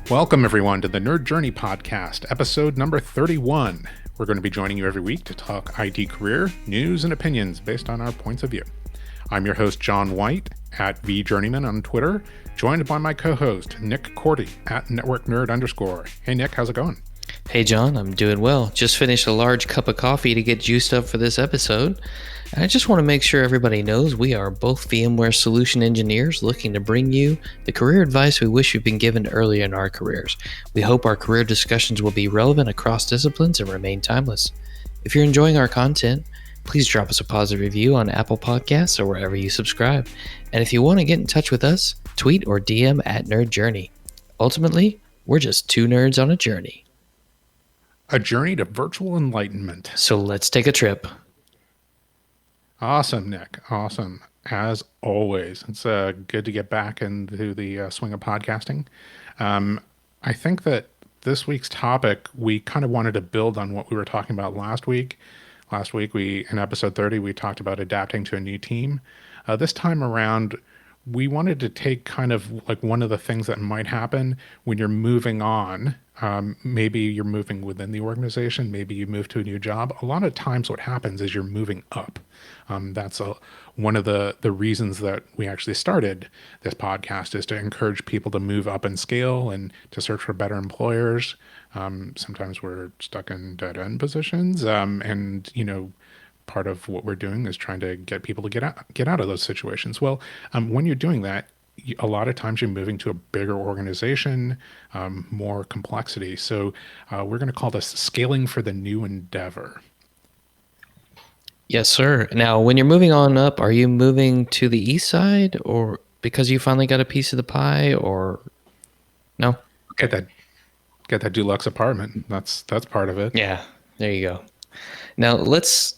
Welcome, everyone, to the Nerd Journey Podcast, episode number 31. We're going to be joining you every week to talk IT career, news, and opinions based on our points of view. I'm your host, John White, at VJourneyman on Twitter, joined by my co-host, Nick Cordy, at NetworkNerd_. Hey, Nick, how's it going? Hey, John, I'm doing well. Just finished a large cup of coffee to get juiced up for this episode. And I just want to make sure everybody knows we are both VMware solution engineers looking to bring you the career advice we wish we'd been given earlier in our careers. We hope our career discussions will be relevant across disciplines and remain timeless. If you're enjoying our content, please drop us a positive review on Apple Podcasts or wherever you subscribe. And if you want to get in touch with us, tweet or DM at Nerd Journey. Ultimately, we're just two nerds on a journey. A journey to virtual enlightenment. So let's take a trip. Awesome, Nick. Awesome. As always, it's good to get back into the swing of podcasting. I think that this week's topic, we kind of wanted to build on what we were talking about last week. Last week, in episode 30, we talked about adapting to a new team. This time around, we wanted to take kind of like one of the things that might happen when you're moving on. Maybe you're moving within the organization. Maybe you move to a new job. A lot of times what happens is you're moving up. That's one of the reasons that we actually started this podcast, is to encourage people to move up in scale and to search for better employers. Sometimes we're stuck in dead-end positions. And, you know, part of what we're doing is trying to get people to get out of those situations. Well, when you're doing that, a lot of times you're moving to a bigger organization, more complexity. So we're going to call this scaling for the new endeavor. Yes, sir. Now, when you're moving on up, are you moving to the east side, or because you finally got a piece of the pie, or no? Get that deluxe apartment. That's part of it. Yeah, there you go. Now let's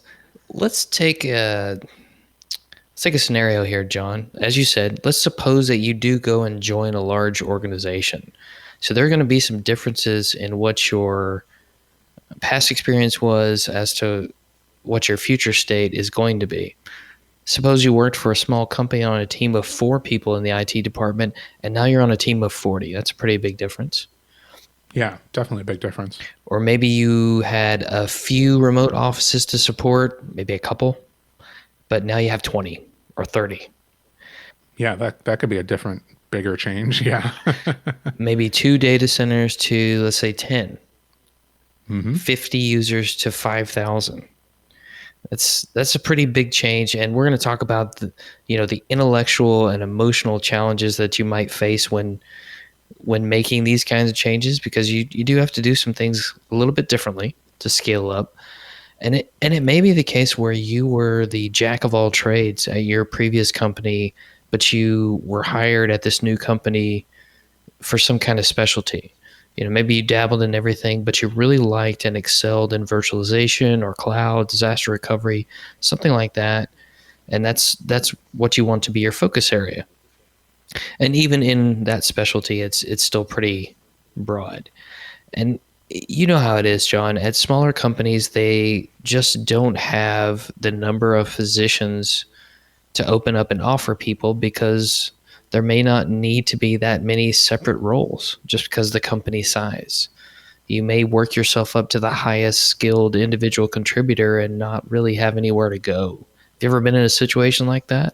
take a scenario here, John. As you said, let's suppose that you do go and join a large organization. So there are going to be some differences in what your past experience was as to what your future state is going to be. Suppose you worked for a small company on a team of 4 people in the IT department, and now you're on a team of 40. That's a pretty big difference. Yeah, definitely a big difference. Or maybe you had a few remote offices to support, maybe a couple, but now you have 20 or 30. Yeah, that could be a different, bigger change. Yeah. Maybe 2 data centers to, let's say, 10. Mm-hmm. 50 users to 5,000. That's a pretty big change, and we're going to talk about the intellectual and emotional challenges that you might face when making these kinds of changes, because you do have to do some things a little bit differently to scale up. And it may be the case where you were the jack of all trades at your previous company, but you were hired at this new company for some kind of specialty. Maybe you dabbled in everything, but you really liked and excelled in virtualization or cloud, disaster recovery, something like that. And that's what you want to be your focus area. And even in that specialty, it's still pretty broad. And you know how it is, John. At smaller companies, they just don't have the number of physicians to open up and offer people, because there may not need to be that many separate roles just because of the company size. You may work yourself up to the highest skilled individual contributor and not really have anywhere to go. Have you ever been in a situation like that?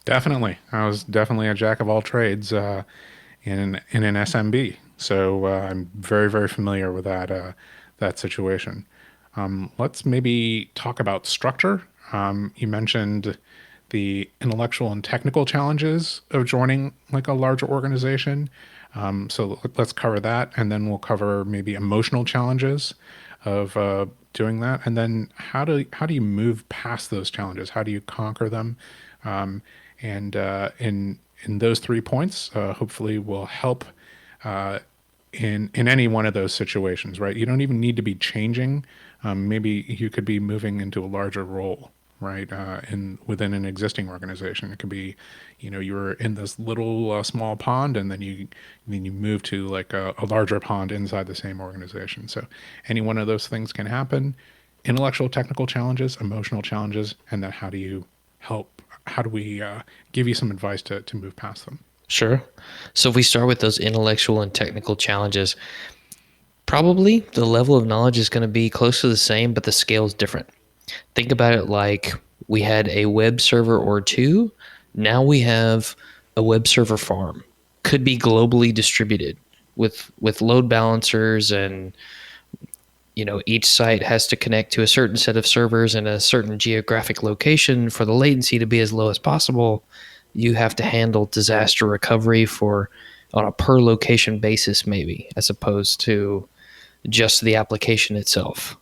Definitely. I was definitely a jack of all trades in an SMB. So I'm very, very familiar with that situation. Let's maybe talk about structure. You mentioned the intellectual and technical challenges of joining like a larger organization. So let's cover that, and then we'll cover maybe emotional challenges of doing that, and then how do you move past those challenges? How do you conquer them? And in those 3 points, hopefully will help in any one of those situations, right? You don't even need to be changing. Maybe you could be moving into a larger role, right? Within an existing organization. It could be, you were in this little small pond, and then you move to like a larger pond inside the same organization. So any one of those things can happen. Intellectual, technical challenges, emotional challenges, and then how do we give you some advice to move past them? Sure. So if we start with those intellectual and technical challenges, probably the level of knowledge is going to be close to the same, but the scale is different. Think about it like we had a web server or two. Now we have a web server farm. Could be globally distributed with load balancers, and each site has to connect to a certain set of servers in a certain geographic location for the latency to be as low as possible. You have to handle disaster recovery for on a per location basis, maybe, as opposed to just the application itself.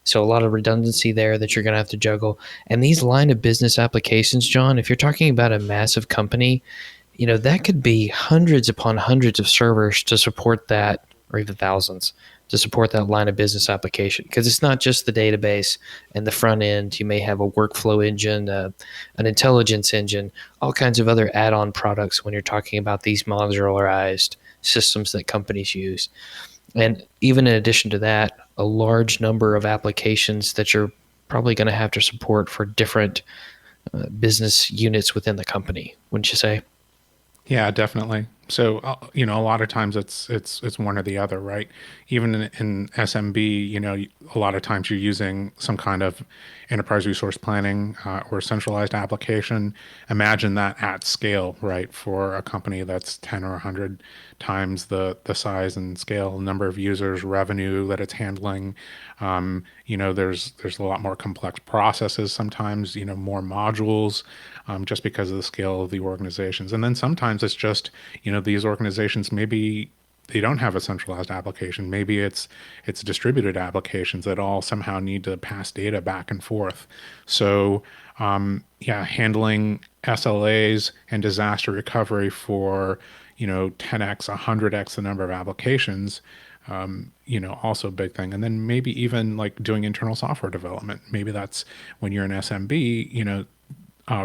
So a lot of redundancy there that you're going to have to juggle. And these line of business applications, John, if you're talking about a massive company, that could be hundreds upon hundreds of servers to support that, or even thousands to support that line of business application. Because it's not just the database and the front end. You may have a workflow engine, an intelligence engine, all kinds of other add-on products when you're talking about these modularized systems that companies use. And even in addition to that, a large number of applications that you're probably going to have to support for different business units within the company, wouldn't you say? Yeah, definitely. So, a lot of times it's one or the other, right? Even in SMB, a lot of times you're using some kind of enterprise resource planning or centralized application. Imagine that at scale, right? For a company that's 10 or 100 times the size and scale, number of users, revenue that it's handling. There's a lot more complex processes sometimes, more modules, just because of the scale of the organizations. And then sometimes it's just, these organizations maybe they don't have a centralized application. Maybe it's distributed applications that all somehow need to pass data back and forth. So yeah, handling SLAs and disaster recovery for 10x, 100x the number of applications. Also a big thing. And then maybe even like doing internal software development. Maybe that's when you're an SMB,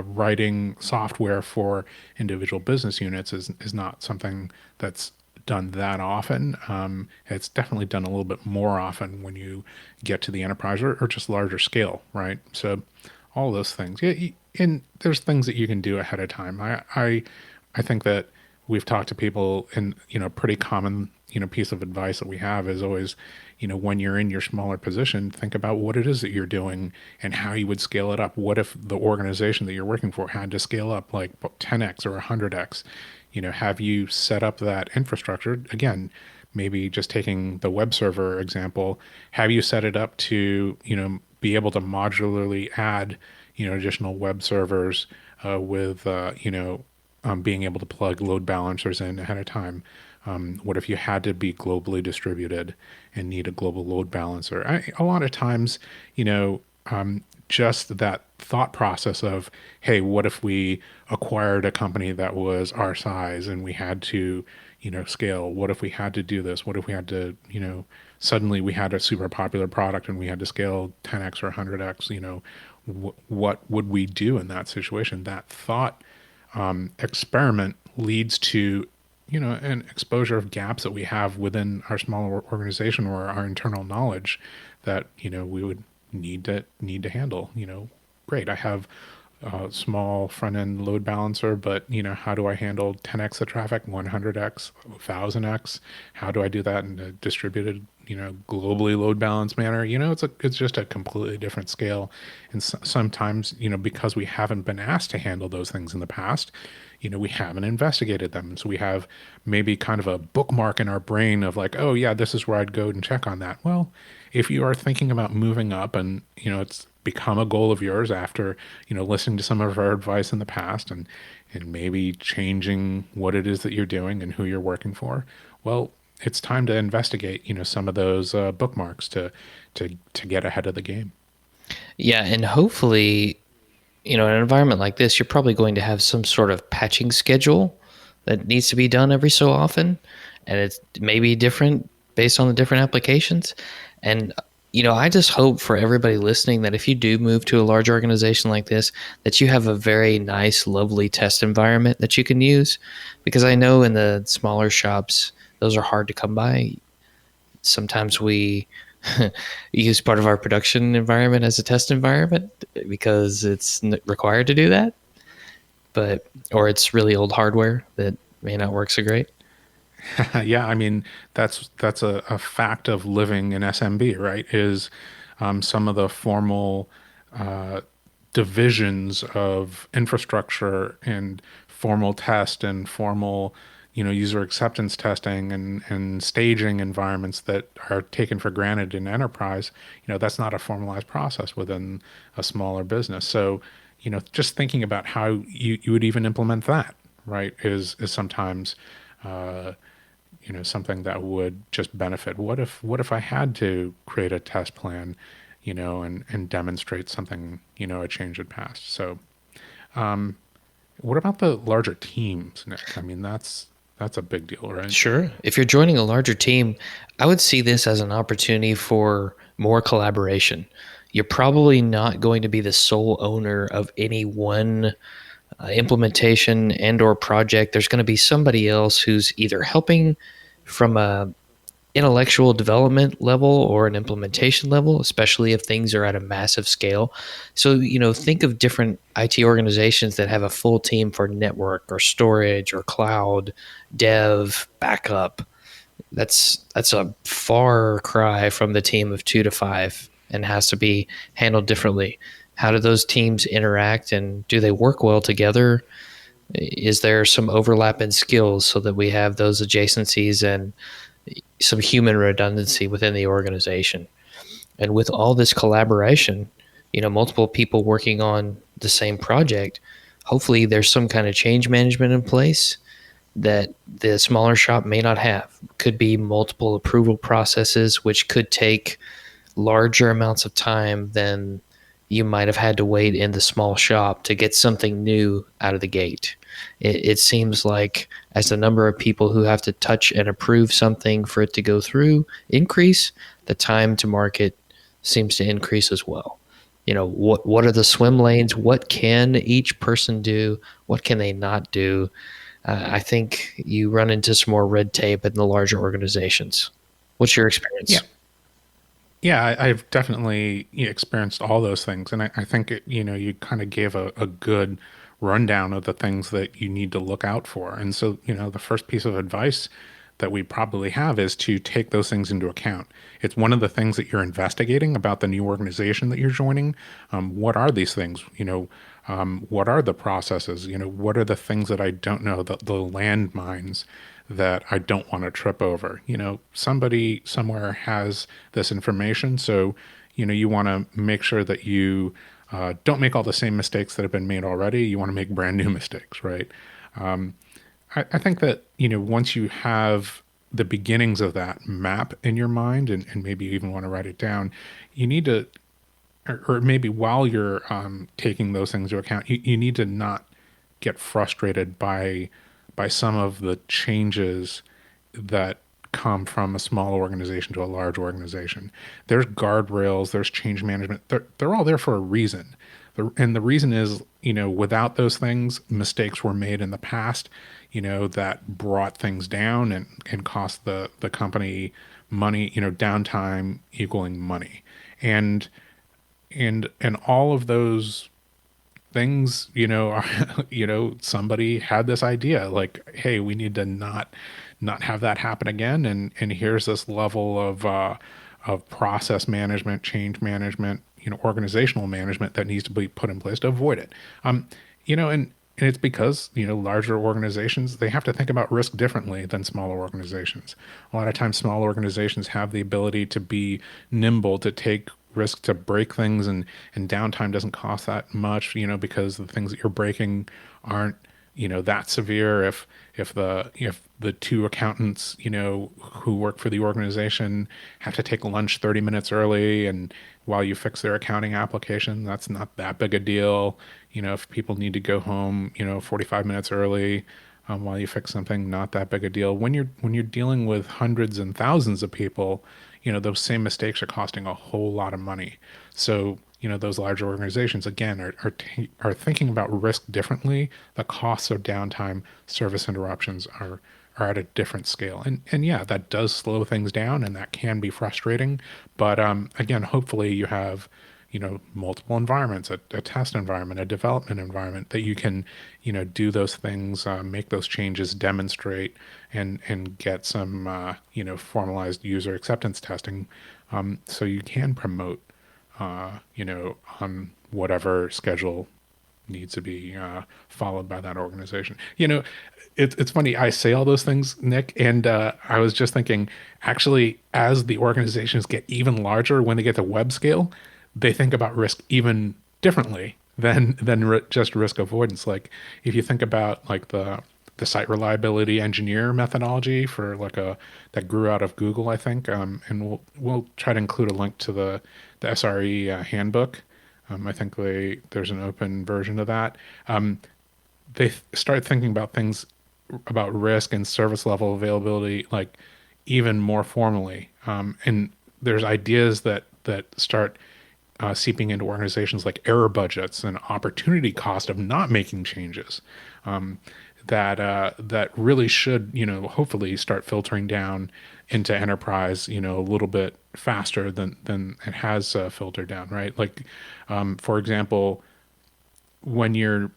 writing software for individual business units is not something that's done that often. It's definitely done a little bit more often when you get to the enterprise or just larger scale, right? So all those things. Yeah, and there's things that you can do ahead of time. I think that we've talked to people, and pretty common piece of advice that we have is always, when you're in your smaller position, think about what it is that you're doing and how you would scale it up. What if the organization that you're working for had to scale up like 10x or 100x? Have you set up that infrastructure? Again, maybe just taking the web server example, have you set it up to, be able to modularly add, additional web servers with, being able to plug load balancers in ahead of time? What if you had to be globally distributed and need a global load balancer? A lot of times, just that thought process of, hey, what if we acquired a company that was our size and we had to, scale? What if we had to do this? What if we had to, suddenly we had a super popular product and we had to scale 10x or 100x? What would we do in that situation? That thought experiment leads to an exposure of gaps that we have within our smaller organization or our internal knowledge that we would need to handle. Great, I have a small front end load balancer, but how do I handle 10x the traffic, 100x, 1000x? How do I do that in a distributed, globally load balanced manner? It's just a completely different scale, and sometimes because we haven't been asked to handle those things in the past, we haven't investigated them. So we have maybe kind of a bookmark in our brain of like, oh yeah, this is where I'd go and check on that. Well, if you are thinking about moving up and, it's become a goal of yours after, listening to some of our advice in the past and maybe changing what it is that you're doing and who you're working for, well, it's time to investigate, some of those bookmarks to get ahead of the game. Yeah, and hopefully, in an environment like this, you're probably going to have some sort of patching schedule that needs to be done every so often, and it's maybe different based on the different applications. And I just hope for everybody listening that if you do move to a large organization like this, that you have a very nice, lovely test environment that you can use, because I know in the smaller shops those are hard to come by. Sometimes we use part of our production environment as a test environment because it's required to do that, but or it's really old hardware that may not work so great. Yeah, I mean that's a fact of living in SMB, right? Is some of the formal divisions of infrastructure and formal test and formal, user acceptance testing and staging environments that are taken for granted in enterprise. That's not a formalized process within a smaller business. So, just thinking about how you would even implement that, right, is sometimes something that would just benefit. What if I had to create a test plan, and demonstrate something, a change had passed. So what about the larger teams, Nick? I mean, that's a big deal, right? Sure. If you're joining a larger team, I would see this as an opportunity for more collaboration. You're probably not going to be the sole owner of any one implementation and or project. There's going to be somebody else who's either helping from a intellectual development level or an implementation level, especially if things are at a massive scale. So, think of different IT organizations that have a full team for network or storage or cloud, dev, backup. That's a far cry from the team of 2 to 5 and has to be handled differently. How do those teams interact and do they work well together? Is there some overlap in skills so that we have those adjacencies and some human redundancy within the organization? And with all this collaboration, multiple people working on the same project, hopefully there's some kind of change management in place that the smaller shop may not have. Could be multiple approval processes, which could take larger amounts of time than you might have had to wait in the small shop to get something new out of the gate. It seems like as the number of people who have to touch and approve something for it to go through increase, the time to market seems to increase as well. What are the swim lanes? What can each person do? What can they not do? I think you run into some more red tape in the larger organizations. What's your Yeah. experience? Yeah, I've definitely experienced all those things, and I think you kind of gave a good rundown of the things that you need to look out for. And so, the first piece of advice that we probably have is to take those things into account. It's one of the things that you're investigating about the new organization that you're joining. What are these things? What are the processes? What are the things that I don't know, the landmines that I don't want to trip over? Somebody somewhere has this information. So, you want to make sure that you don't make all the same mistakes that have been made already. You want to make brand new mistakes, right? I think that, once you have the beginnings of that map in your mind, and maybe you even want to write it down, you need to, or maybe while you're taking those things into account, you need to not get frustrated by some of the changes that come from a small organization to a large organization. There's guardrails, there's change management. They're all there for a reason. And the reason is, without those things, mistakes were made in the past, that brought things down and cost the company money, downtime equaling money. And and all of those things, are, somebody had this idea like, hey, we need to not have that happen again. And here's this level of process management, change management, organizational management that needs to be put in place to avoid it. And it's because, larger organizations, they have to think about risk differently than smaller organizations. A lot of times smaller organizations have the ability to be nimble, to take risk, to break things, and downtime doesn't cost that much, because the things that you're breaking aren't, that severe. If the two accountants, who work for the organization have to take lunch 30 minutes early, and while you fix their accounting application, that's not that big a deal. If people need to go home, 45 minutes early, while you fix something, not that big a deal. When you're dealing with hundreds and thousands of people, those same mistakes are costing a whole lot of money. So, those larger organizations again are thinking about risk differently. The costs of downtime, service interruptions are at a different scale. And yeah, that does slow things down, and that can be frustrating. But again, hopefully you have multiple environments, a test environment, a development environment that you can, do those things, make those changes, demonstrate, and get some, formalized user acceptance testing, so you can promote, on whatever schedule needs to be followed by that organization. It's funny. I say all those things, Nick, and I was just thinking, actually, as the organizations get even larger, when they get to web scale, they think about risk even differently than just risk avoidance. Like if you think about like the site reliability engineer methodology for like a that grew out of Google, I think, and we'll try to include a link to the SRE handbook. I think there's an open version of that. They start thinking about things about risk and service level availability like even more formally. And there's ideas that start seeping into organizations like error budgets and opportunity cost of not making changes. That really should, hopefully start filtering down into enterprise, a little bit faster than it has filtered down, right? Like, for example, when you're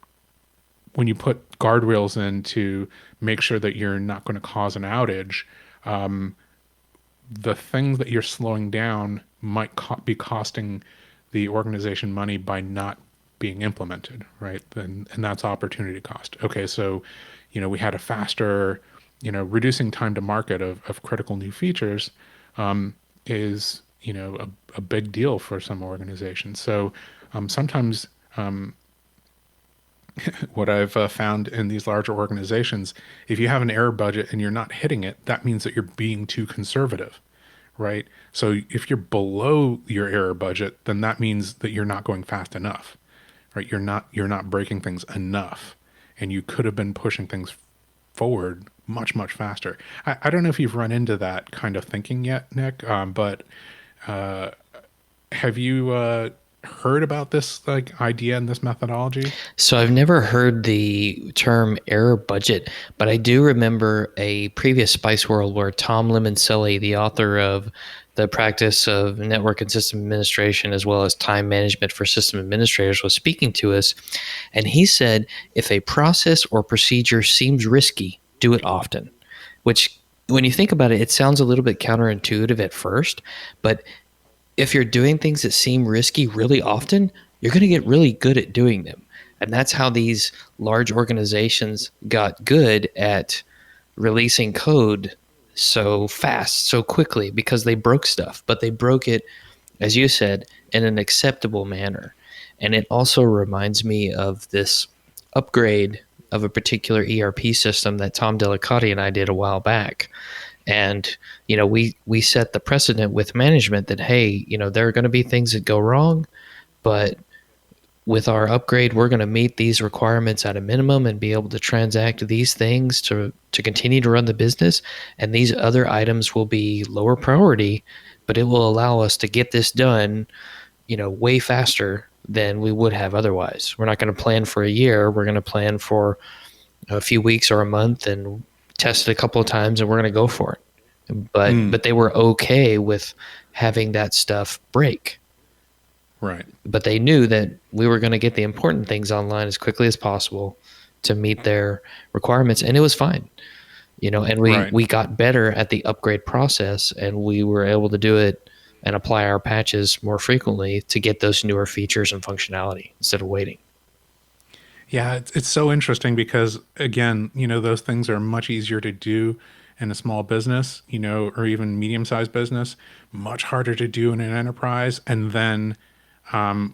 when you put guardrails in to make sure that you're not going to cause an outage, the things that you're slowing down might be costing the organization money by not being implemented, right? And that's opportunity cost. Okay, so we had a faster, reducing time to market of critical new features is a big deal for some organizations. So sometimes what I've found in these larger organizations, if you have an error budget and you're not hitting it, that means that you're being too conservative, right? So if you're below your error budget, then that means that you're not going fast enough, right? You're not breaking things enough, and you could have been pushing things forward much faster. I don't know if you've run into that kind of thinking yet, Nick, but have you heard about this like idea and this methodology? So I've never heard the term error budget, but I do remember a previous Spice World where Tom Lemoncelli, the author of The Practice of Network and System Administration, as well as Time Management for System Administrators, was speaking to us. And he said, if a process or procedure seems risky, do it often, which when you think about it, it sounds a little bit counterintuitive at first, but if you're doing things that seem risky really often, you're going to get really good at doing them. And that's how these large organizations got good at releasing code so fast, so quickly, because they broke stuff, but they broke it, as you said, in an acceptable manner. And it also reminds me of this upgrade of a particular ERP system that Tom Delicati and I did a while back. And we set the precedent with management that, hey, there are going to be things that go wrong, but with our upgrade, we're going to meet these requirements at a minimum and be able to transact these things to continue to run the business. And these other items will be lower priority, but it will allow us to get this done, way faster than we would have otherwise. We're not going to plan for a year. We're going to plan for a few weeks or a month and test it a couple of times, and we're going to go for it. But they were okay with having that stuff break. Right. But they knew that we were going to get the important things online as quickly as possible to meet their requirements, and it was fine. And Right. we got better at the upgrade process, and we were able to do it and apply our patches more frequently to get those newer features and functionality instead of waiting. Yeah, it's so interesting because again, those things are much easier to do in a small business, or even medium-sized business, much harder to do in an enterprise. And then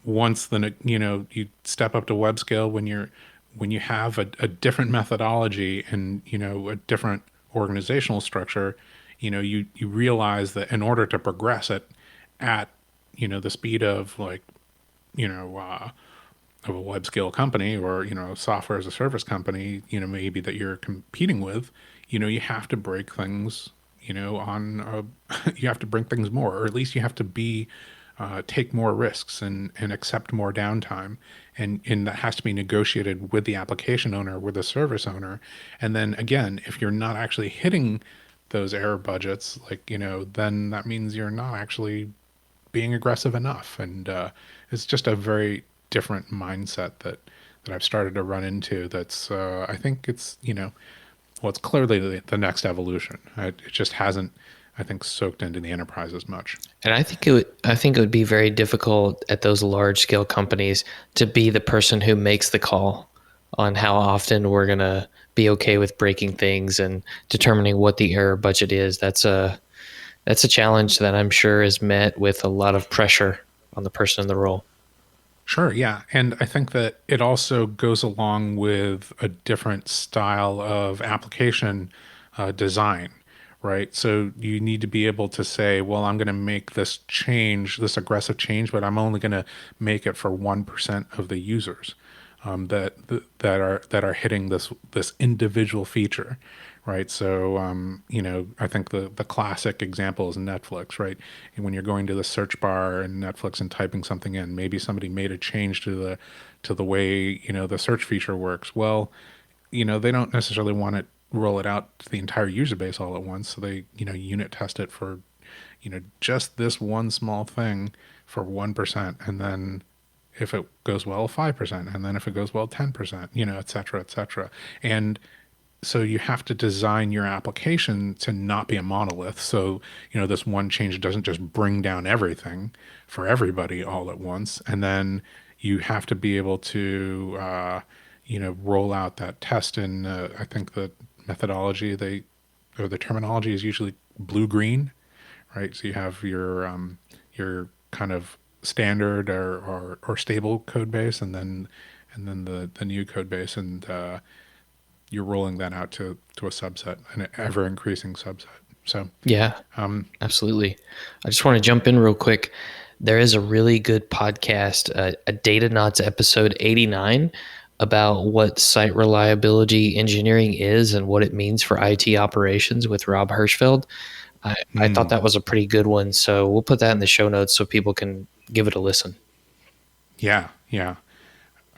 once you step up to web scale when you have a different methodology and a different organizational structure, you realize that in order to progress it at the speed of like you know of a web scale company or software as a service company maybe that you're competing with, you have to break things you have to bring things more, or at least you have to be take more risks and accept more downtime, and that has to be negotiated with the application owner, with the service owner. And then again, if you're not actually hitting those error budgets, like then that means you're not actually being aggressive enough. And it's just a very different mindset that I've started to run into. That's I think it's well, it's clearly the next evolution. It just hasn't, I think, soaked into the enterprise as much. And I think it would be very difficult at those large scale companies to be the person who makes the call on how often we're going to be okay with breaking things and determining what the error budget is. That's a challenge that I'm sure is met with a lot of pressure on the person in the role. Sure, yeah. And I think that it also goes along with a different style of application design, right? So you need to be able to say, well, I'm going to make this change, this aggressive change, but I'm only going to make it for 1% of the users that are hitting this individual feature, right? So I think the classic example is Netflix, right? And when you're going to the search bar in Netflix and typing something in, maybe somebody made a change to the way the search feature works. Well, they don't necessarily want to roll it out to the entire user base all at once, so they unit test it for just this one small thing for 1%, and then if it goes well, 5%, and then if it goes well, 10%, et cetera, et cetera. And so you have to design your application to not be a monolith. So, this one change doesn't just bring down everything for everybody all at once. And then you have to be able to, roll out that test in, I think the methodology or the terminology is usually blue green, right? So you have your kind of standard or stable code base, and then the new code base, and you're rolling that out to a subset, an ever increasing subset. So Yeah, absolutely. I just want to jump in real quick. There is a really good podcast, a Data Knots episode 89, about what site reliability engineering is and what it means for IT operations with Rob Hirschfeld. I thought that was a pretty good one. So we'll put that in the show notes so people can give it a listen. yeah, yeah.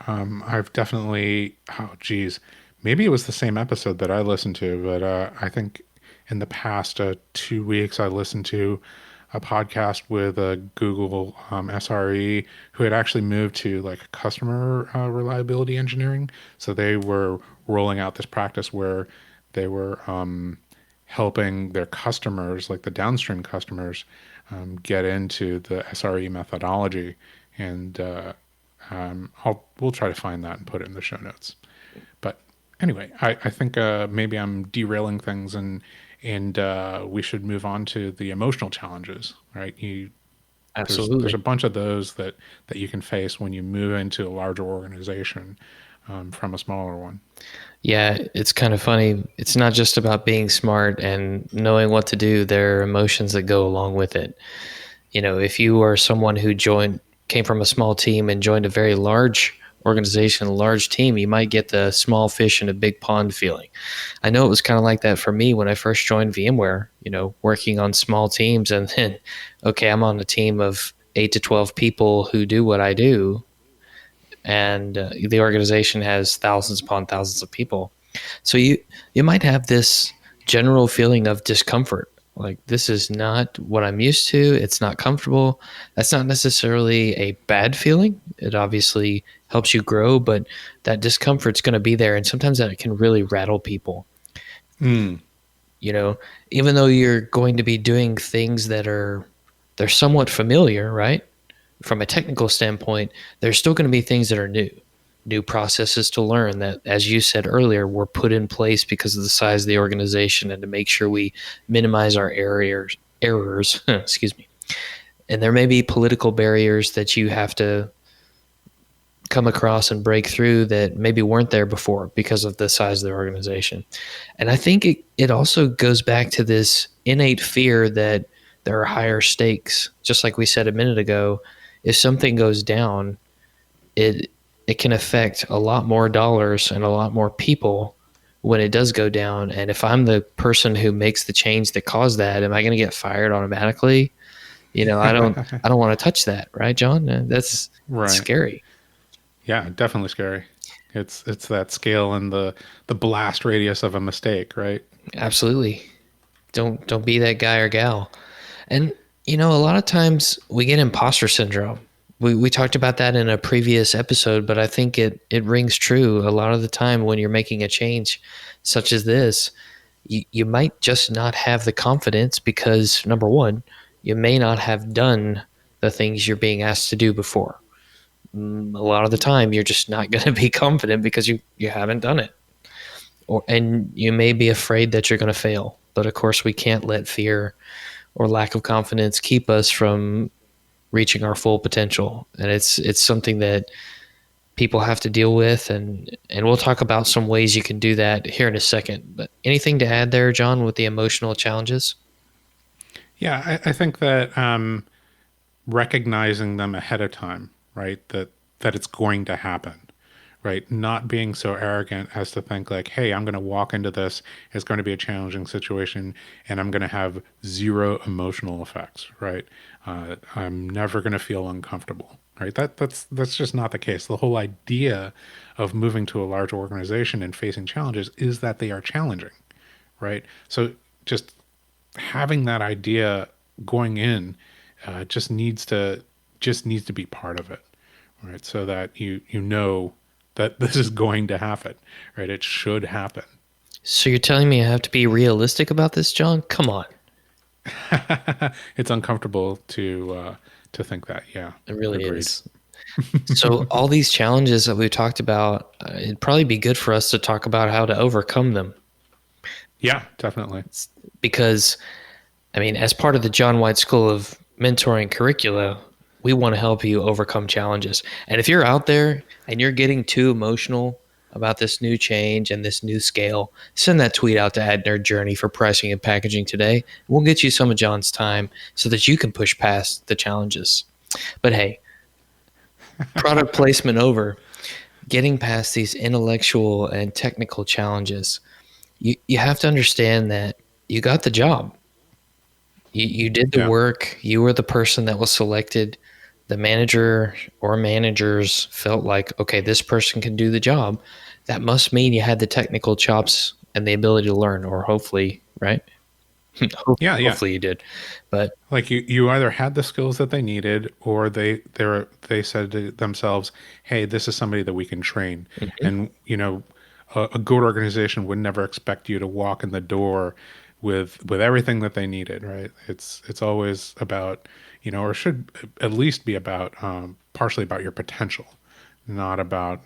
I've definitely, oh geez, maybe it was the same episode that I listened to, but I think in the past 2 weeks I listened to a podcast with a Google SRE who had actually moved to like customer reliability engineering. So they were rolling out this practice where they were helping their customers, like the downstream customers, get into the SRE methodology. And we'll try to find that and put it in the show notes. But anyway, I think maybe I'm derailing things, and we should move on to the emotional challenges, right? There's a Absolutely. bunch of those that you can face when you move into a larger organization from a smaller one. Yeah, it's kind of funny. It's not just about being smart and knowing what to do. There are emotions that go along with it. If you are someone who came from a small team and joined a very large organization, a large team, you might get the small fish in a big pond feeling. I know it was kind of like that for me when I first joined VMware, working on small teams, and then, okay, I'm on a team of 8 to 12 people who do what I do, and the organization has thousands upon thousands of people. So you might have this general feeling of discomfort. Like, this is not what I'm used to. It's not comfortable. That's not necessarily a bad feeling. It obviously helps you grow, but that discomfort's going to be there, and sometimes that can really rattle people. Mm. You know, even though you're going to be doing things they're somewhat familiar, right? From a technical standpoint, there's still going to be things that are new processes to learn that, as you said earlier, were put in place because of the size of the organization and to make sure we minimize our errors, excuse me. And there may be political barriers that you have to come across and break through that maybe weren't there before because of the size of the organization. And I think it also goes back to this innate fear that there are higher stakes. Just like we said a minute ago, if something goes down, it it can affect a lot more dollars and a lot more people when it does go down. And if I'm the person who makes the change that caused that, am I going to get fired automatically? I don't want to touch that, right, John? That's Right. scary. Yeah, definitely scary. It's that scale and the blast radius of a mistake, right? Absolutely. Don't be that guy or gal. And A lot of times we get imposter syndrome. We talked about that in a previous episode, but I think it rings true a lot of the time when you're making a change such as this. You might just not have the confidence because, number one, you may not have done the things you're being asked to do before. A lot of the time, you're just not going to be confident because you haven't done it. And you may be afraid that you're going to fail. But of course, we can't let fear or lack of confidence keep us from reaching our full potential. And it's something that people have to deal with, and we'll talk about some ways you can do that here in a second. But anything to add there, John, with the emotional challenges? Yeah, I think that recognizing them ahead of time, right? That it's going to happen, right? Not being so arrogant as to think like, hey, I'm going to walk into this. It's going to be a challenging situation, and I'm going to have zero emotional effects, right? I'm never going to feel uncomfortable, right? That's just not the case. The whole idea of moving to a large organization and facing challenges is that they are challenging, right? So just having that idea going in just needs to be part of it, right? So that you know that this is going to happen, right? It should happen. So you're telling me I have to be realistic about this, John? Come on. It's uncomfortable to think that. Yeah, It really agreed. is. So all these challenges that we've talked about, it'd probably be good for us to talk about how to overcome them. Yeah, definitely. Because, I mean, as part of the John White School of Mentoring curricula, we want to help you overcome challenges. And if you're out there and you're getting too emotional about this new change and this new scale, send that tweet out to @Nerd Journey for pricing and packaging today. We'll get you some of John's time so that you can push past the challenges. But hey, product placement over, getting past these intellectual and technical challenges, you have to understand that you got the job. You did the Yeah, work. You were the person that was selected. The manager or managers felt like, okay, this person can do the job. That must mean you had the technical chops and the ability to learn, or hopefully, right? yeah, yeah. Hopefully you did. But Like you either had the skills that they needed, or they said to themselves, "Hey, this is somebody that we can train." mhm, And a good organization would never expect you to walk in the door with everything that they needed, right? It's always about or should at least be about partially about your potential, not about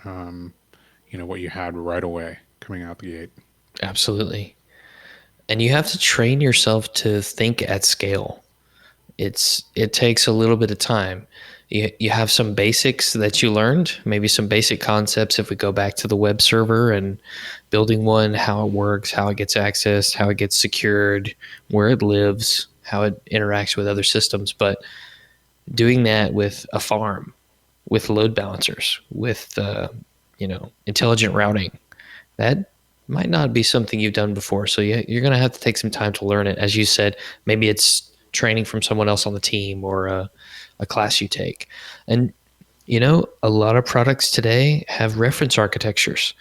what you had right away coming out the gate. absolutely. And you have to train yourself to think at scale. It takes a little bit of time. You have some basics that you learned, maybe some basic concepts if we go back to the web server and building one, how it works, how it gets accessed, how it gets secured, where it lives, how it interacts with other systems. But doing that with a farm, with load balancers, with intelligent routing, that might not be something you've done before. So you're going to have to take some time to learn it. As you said, maybe it's training from someone else on the team or a class you take. And, a lot of products today have reference architectures.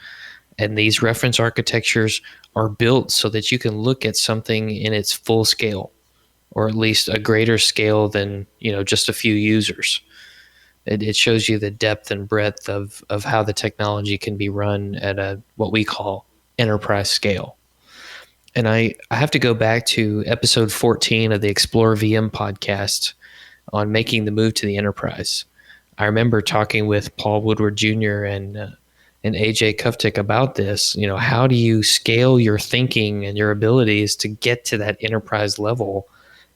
And these reference architectures are built so that you can look at something in its full scale, or at least a greater scale than, just a few users. It shows you the depth and breadth of how the technology can be run at a what we call enterprise scale. And I have to go back to episode 14 of the Explore VM podcast on making the move to the enterprise. I remember talking with Paul Woodward Jr. And AJ Kuftik about this. How do you scale your thinking and your abilities to get to that enterprise level?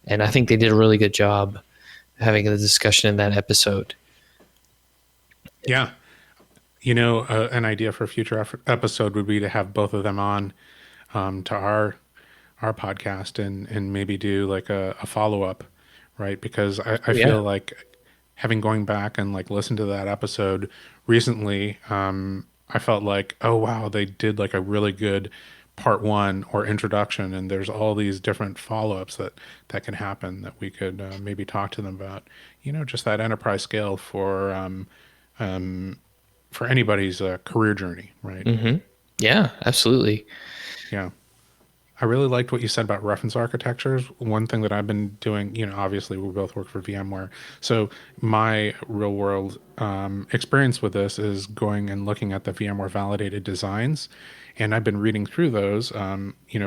And I think they did a really good job having a discussion in that episode. Yeah, an idea for a future episode would be to have both of them on to our podcast and maybe do like a follow up, right? Because I Oh, yeah. feel like having going back and like listened to that episode recently, I felt like, oh wow, they did like a really good part one or introduction, and there's all these different follow ups that can happen that we could maybe talk to them about. Just that enterprise scale for anybody's career journey, right? Mm-hmm. Yeah, absolutely. Yeah. I really liked what you said about reference architectures. One thing that I've been doing, obviously we both work for VMware. So my real world experience with this is going and looking at the VMware validated designs. And I've been reading through those,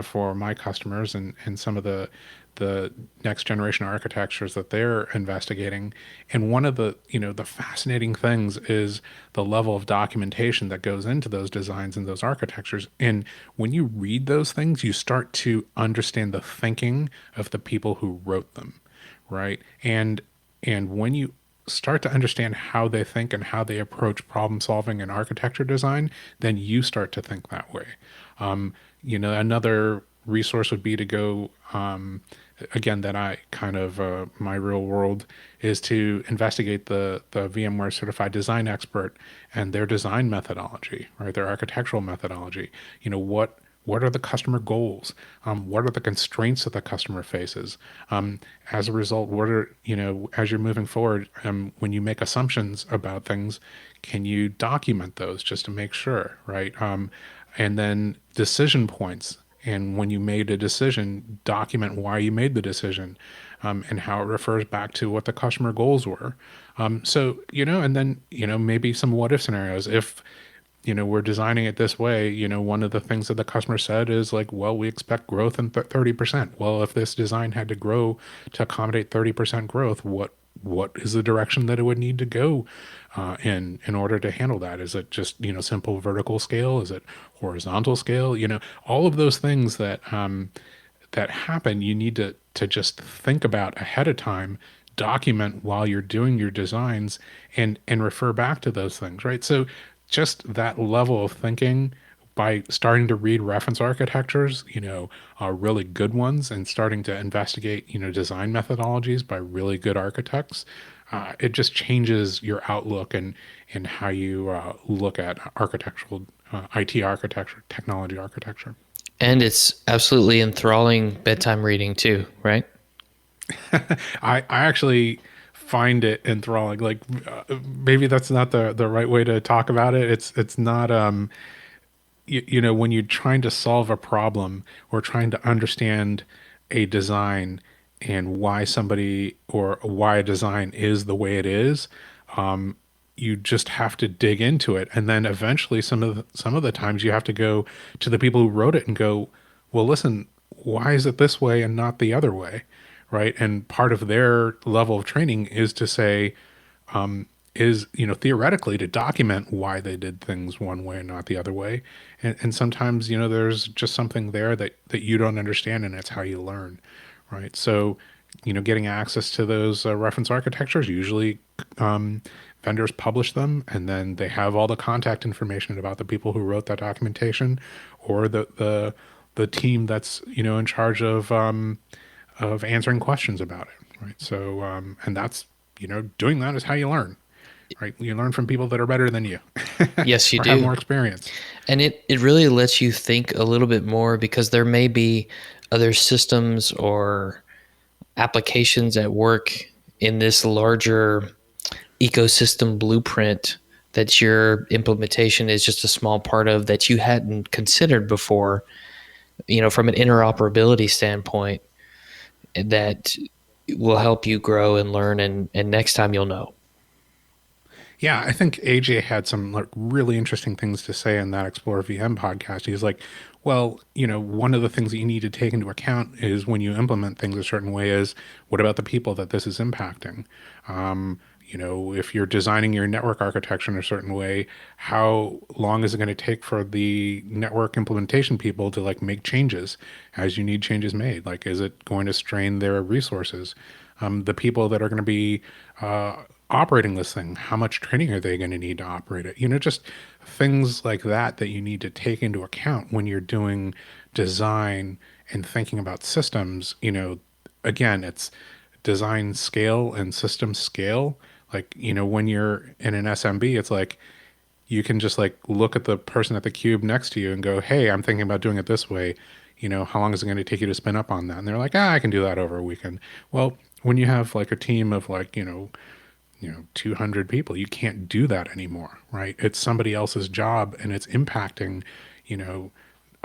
for my customers and some of the next generation architectures that they're investigating. And one of the fascinating things is the level of documentation that goes into those designs and those architectures. And when you read those things, you start to understand the thinking of the people who wrote them, right? And when you start to understand how they think and how they approach problem solving and architecture design, then you start to think that way. Another resource would be to go, again, that I kind of, my real world is to investigate the VMware certified design expert and their design methodology, right? Their architectural methodology. What are the customer goals? What are the constraints that the customer faces? As a result, what are, as you're moving forward, when you make assumptions about things, can you document those just to make sure, right? And then decision points. And when you made a decision, document why you made the decision, and how it refers back to what the customer goals were. And then, maybe some what if scenarios. If, we're designing it this way, one of the things that the customer said is like, well, we expect growth in 30%. Well, if this design had to grow to accommodate 30% growth, what is the direction that it would need to go in order to handle that? Is it just, simple vertical scale? Is it horizontal scale? All of those things that happen, you need to just think about ahead of time, document while you're doing your designs, and refer back to those things, right? So just that level of thinking by starting to read reference architectures, are really good ones, and starting to investigate, design methodologies by really good architects, it just changes your outlook and how you look at architectural, IT architecture, technology architecture. And it's absolutely enthralling bedtime reading too, right? I actually find it enthralling. Like, maybe that's not the right way to talk about it. It's not, when you're trying to solve a problem or trying to understand a design and why somebody or why a design is the way it is, you just have to dig into it. And then eventually some of the times you have to go to the people who wrote it and go, well, listen, why is it this way and not the other way? Right. And part of their level of training is to say, theoretically to document why they did things one way and not the other way. And sometimes, there's just something there that you don't understand, and it's how you learn. Right. So, getting access to those reference architectures, usually vendors publish them, and then they have all the contact information about the people who wrote that documentation, or the team that's, in charge of answering questions about it. Right. So, and that's, doing that is how you learn. Right. You learn from people that are better than you Yes, you or have do. more experience. And it really lets you think a little bit more, because there may be other systems or applications at work in this larger ecosystem blueprint that your implementation is just a small part of, that you hadn't considered before, from an interoperability standpoint, that will help you grow and learn, and next time you'll know. Yeah, I think AJ had some like really interesting things to say in that Explore VM podcast. He's like, well, one of the things that you need to take into account is when you implement things a certain way is what about the people that this is impacting? If you're designing your network architecture in a certain way, how long is it going to take for the network implementation people to like make changes as you need changes made? Like, is it going to strain their resources? The people that are going to be operating this thing, how much training are they going to need to operate it? Just things like that you need to take into account when you're doing design and thinking about systems. Again, it's design scale and system scale. Like, when you're in an SMB, it's like you can just like look at the person at the cube next to you and go, hey, I'm thinking about doing it this way. How long is it going to take you to spin up on that? And they're like, I can do that over a weekend. Well, when you have like a team of like, 200 people, you can't do that anymore, right? It's somebody else's job, and it's impacting, you know,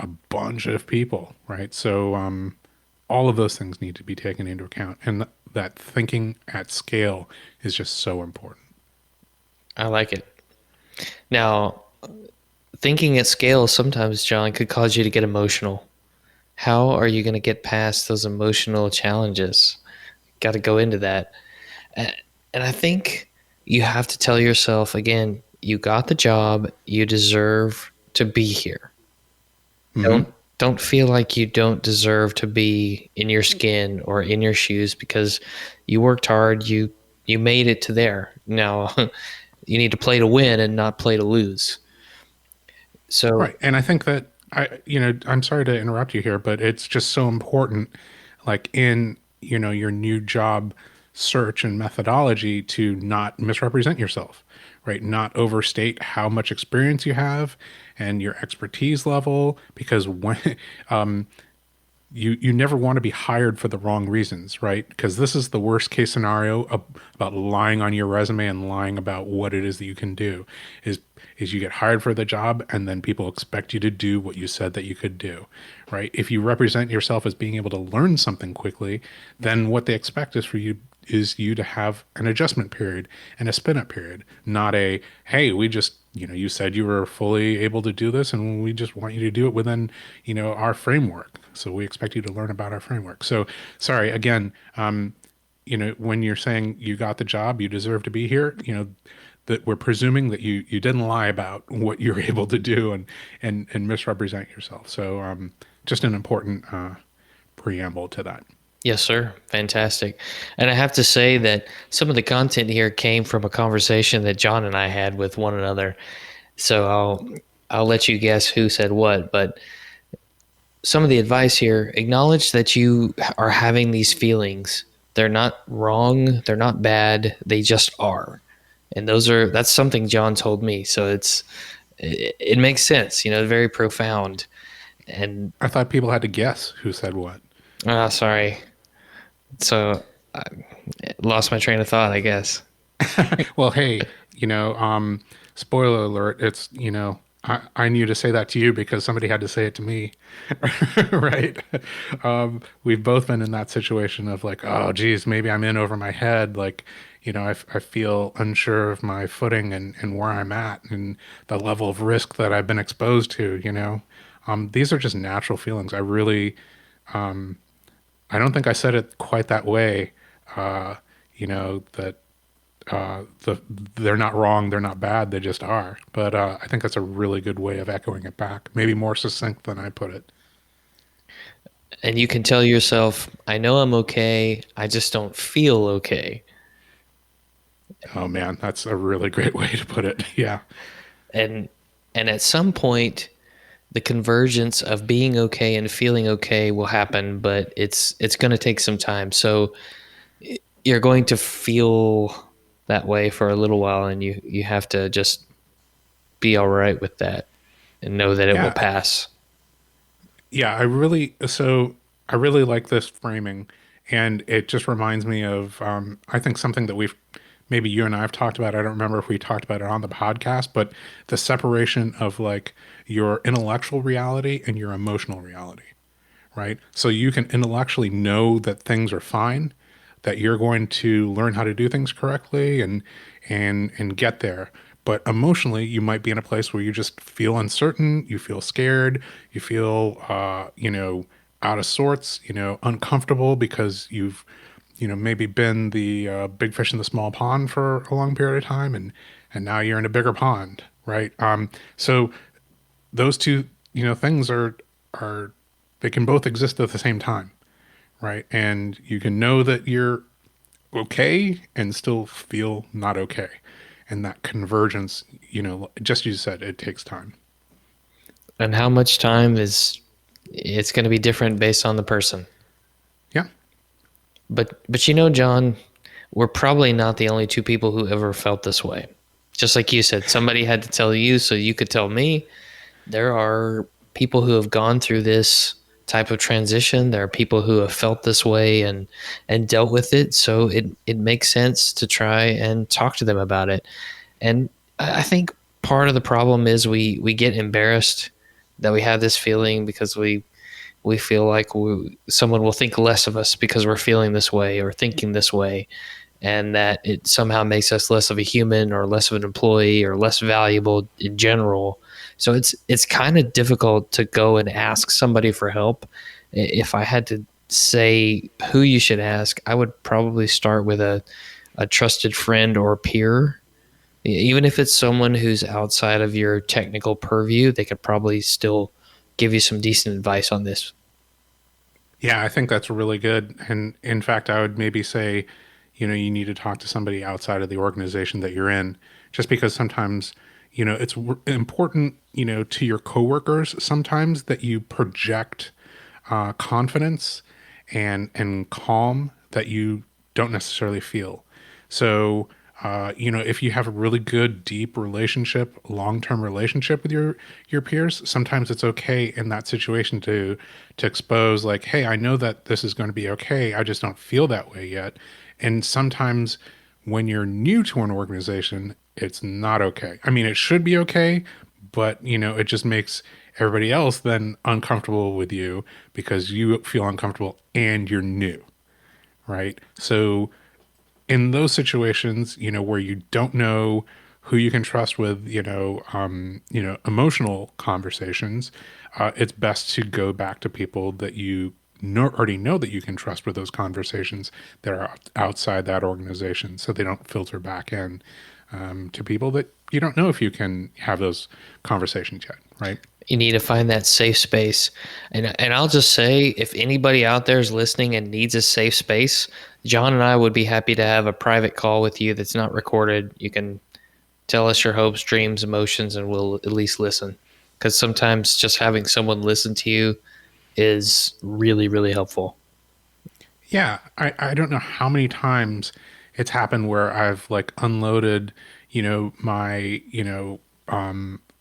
a bunch of people, right? So all of those things need to be taken into account, and that thinking at scale is just so important. I like it. Now, thinking at scale sometimes, John, could cause you to get emotional. How are you going to get past those emotional challenges? Got to go into that. And I think you have to tell yourself again, you got the job, you deserve to be here. Hmm. Don't feel like you don't deserve to be in your skin or in your shoes because you worked hard, you made it to there. Now, you need to play to win and not play to lose. So, Right. And I think that I'm sorry to interrupt you here, but it's just so important, like in, your new job search and methodology to not misrepresent yourself, right? Not overstate how much experience you have and your expertise level, because when you never want to be hired for the wrong reasons, right? Because this is the worst case scenario about lying on your resume and lying about what it is that you can do is is you get hired for the job and then people expect you to do what you said that you could do, right? If you represent yourself as being able to learn something quickly, then what they expect is you to have an adjustment period and a spin up period, not a, hey, we just, you said you were fully able to do this and we just want you to do it within, our framework. So we expect you to learn about our framework. So sorry, again, when you're saying you got the job, you deserve to be here, that we're presuming that you didn't lie about what you're able to do and misrepresent yourself. So just an important preamble to that. yes, sir. Fantastic. And I have to say that some of the content here came from a conversation that John and I had with one another. So I'll let you guess who said what, but some of the advice here, acknowledge that you are having these feelings. They're not wrong, they're not bad, they just are. And that's something John told me. So it makes sense, very profound. And I thought people had to guess who said what. sorry. So I lost my train of thought, I guess. Well, hey, spoiler alert, it's, I knew to say that to you because somebody had to say it to me, right? We've both been in that situation of like, oh, geez, maybe I'm in over my head. Like, I feel unsure of my footing and where I'm at and the level of risk that I've been exposed to. These are just natural feelings. I don't think I said it quite that way, that they're not wrong, they're not bad, they just are. But I think that's a really good way of echoing it back. Maybe more succinct than I put it. And you can tell yourself, I know I'm okay, I just don't feel okay. Oh man, that's a really great way to put it. Yeah. And and at some point the convergence of being okay and feeling okay will happen, but it's going to take some time. So you're going to feel that way for a little while, and you have to just be all right with that and know that it will Yeah. pass. Yeah, I really like this framing, and it just reminds me of I think something that we've maybe you and I have talked about. I don't remember if we talked about it on the podcast, but the separation of like your intellectual reality and your emotional reality, right? So you can intellectually know that things are fine, that you're going to learn how to do things correctly and get there. But emotionally, you might be in a place where you just feel uncertain, you feel scared, you feel out of sorts, uncomfortable because you've maybe been the big fish in the small pond for a long period of time, and now you're in a bigger pond, right? So those two things are they can both exist at the same time, right? And you can know that you're okay and still feel not okay. And that convergence, just as you said, it takes time. And how much time it's going to be different based on the person. Yeah. But John, we're probably not the only two people who ever felt this way. Just like you said, somebody had to tell you so you could tell me. There are people who have gone through this type of transition. There are people who have felt this way and dealt with it. So it makes sense to try and talk to them about it. And I think part of the problem is we get embarrassed that we have this feeling because we feel like someone will think less of us because we're feeling this way or thinking this way, and that it somehow makes us less of a human or less of an employee or less valuable in general. So it's kind of difficult to go and ask somebody for help. If I had to say who you should ask, I would probably start with a trusted friend or peer. Even if it's someone who's outside of your technical purview, they could probably still give you some decent advice on this. Yeah, I think that's really good. And in fact, I would maybe say, you need to talk to somebody outside of the organization that you're in, just because sometimes, it's important, to your coworkers sometimes that you project confidence and calm that you don't necessarily feel. So, if you have a really good, deep relationship, long-term relationship with your peers, sometimes it's okay in that situation to expose, like, hey, I know that this is going to be okay. I just don't feel that way yet. And sometimes when you're new to an organization, it's not okay. I mean, it should be okay, but it just makes everybody else then uncomfortable with you because you feel uncomfortable and you're new, right? So in those situations, where you don't know who you can trust with, emotional conversations, it's best to go back to people that you already know that you can trust with those conversations that are outside that organization, so they don't filter back in to people that you don't know if you can have those conversations yet, right? You need to find that safe space. And I'll just say, if anybody out there is listening and needs a safe space, John and I would be happy to have a private call with you that's not recorded. You can tell us your hopes, dreams, emotions, and we'll at least listen. Because sometimes just having someone listen to you is really, really helpful. Yeah, I don't know how many times it's happened where I've like unloaded, my,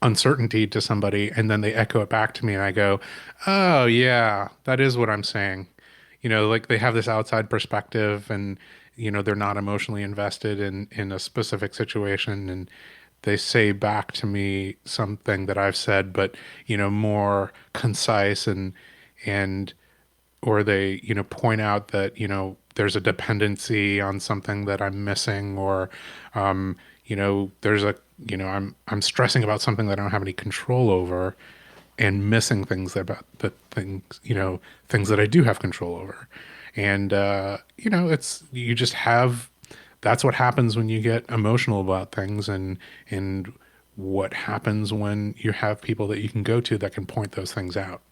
uncertainty to somebody, and then they echo it back to me and I go, "Oh, yeah, that is what I'm saying." Like they have this outside perspective, and they're not emotionally invested in a specific situation, and they say back to me something that I've said, but more concise, and or they point out that there's a dependency on something that I'm missing, or there's a I'm stressing about something that I don't have any control over, and missing things about the things things that I do have control over. And it's you just have that's what happens when you get emotional about things, and what happens when you have people that you can go to that can point those things out.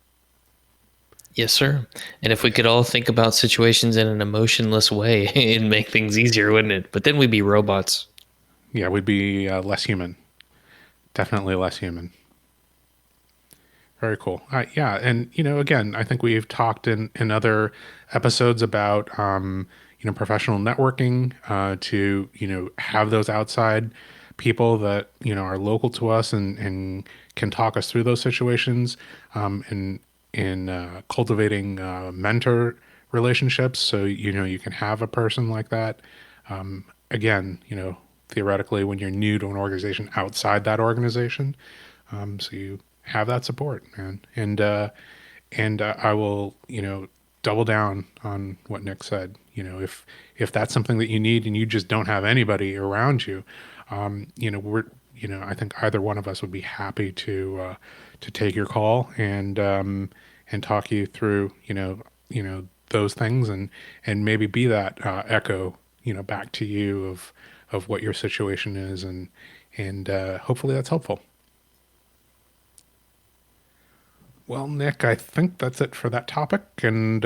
Yes, sir. And if we could all think about situations in an emotionless way, it'd make things easier, wouldn't it? But then we'd be robots. Yeah, we'd be less human. Definitely less human. Very cool. Yeah, and again, I think we've talked in other episodes about professional networking, to have those outside people that are local to us, and can talk us through those situations, and in cultivating mentor relationships. So you can have a person like that. Again, theoretically, when you're new to an organization outside that organization, so you have that support, man. And I will, double down on what Nick said. If that's something that you need and you just don't have anybody around you, we're, I think either one of us would be happy to take your call, and talk you through, those things, and maybe be that echo, back to you of what your situation is, and hopefully that's helpful. Well, Nick, I think that's it for that topic, and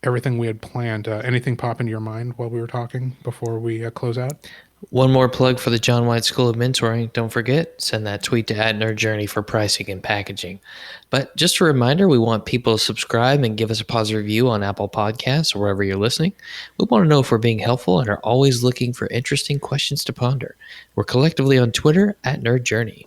everything we had planned. Anything pop into your mind while we were talking before we close out? One more plug for the John White School of Mentoring. Don't forget, send that tweet to @NerdJourney for pricing and packaging. But just a reminder, we want people to subscribe and give us a positive review on Apple Podcasts or wherever you're listening. We want to know if we're being helpful and are always looking for interesting questions to ponder. We're collectively on Twitter @NerdJourney.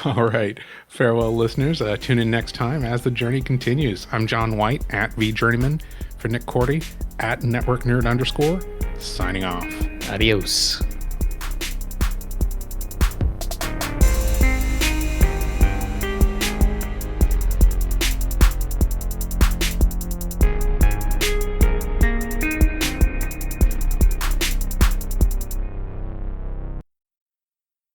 All right. Farewell, listeners. Tune in next time as the journey continues. I'm John White @VJourneyman, for Nick Cordy @NetworkNerd_, signing off. Adios.